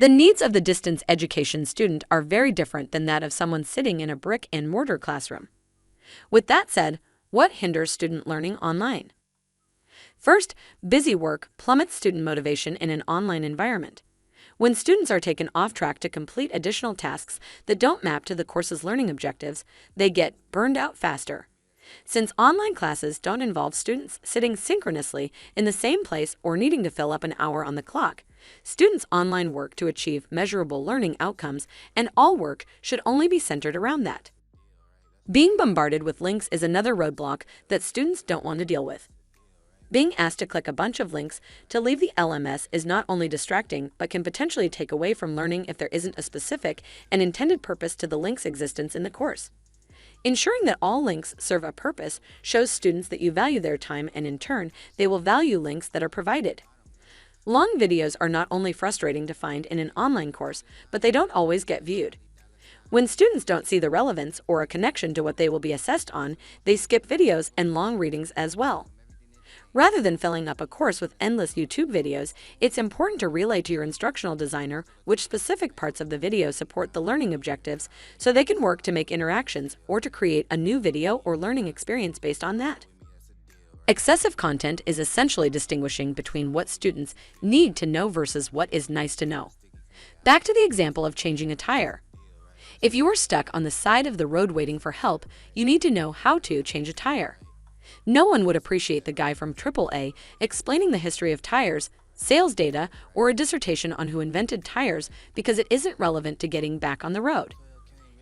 The needs of the distance education student are very different than that of someone sitting in a brick-and-mortar classroom. With that said, what hinders student learning online? First, busy work plummets student motivation in an online environment. When students are taken off track to complete additional tasks that don't map to the course's learning objectives, they get burned out faster. Since online classes don't involve students sitting synchronously in the same place or needing to fill up an hour on the clock, students' online work to achieve measurable learning outcomes, and all work should only be centered around that. Being bombarded with links is another roadblock that students don't want to deal with. Being asked to click a bunch of links to leave the LMS is not only distracting, but can potentially take away from learning if there isn't a specific and intended purpose to the link's existence in the course. Ensuring that all links serve a purpose shows students that you value their time, and in turn, they will value links that are provided. Long videos are not only frustrating to find in an online course, but they don't always get viewed. When students don't see the relevance or a connection to what they will be assessed on, they skip videos and long readings as well. Rather than filling up a course with endless YouTube videos, it's important to relay to your instructional designer which specific parts of the video support the learning objectives, so they can work to make interactions or to create a new video or learning experience based on that. Excessive content is essentially distinguishing between what students need to know versus what is nice to know. Back to the example of changing a tire. If you are stuck on the side of the road waiting for help, you need to know how to change a tire. No one would appreciate the guy from AAA explaining the history of tires, sales data, or a dissertation on who invented tires because it isn't relevant to getting back on the road.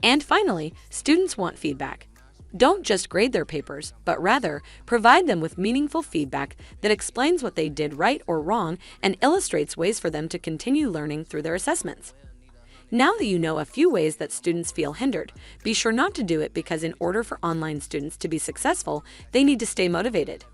And finally, students want feedback. Don't just grade their papers, but rather provide them with meaningful feedback that explains what they did right or wrong and illustrates ways for them to continue learning through their assessments. Now that you know a few ways that students feel hindered, be sure not to do it, because in order for online students to be successful, they need to stay motivated.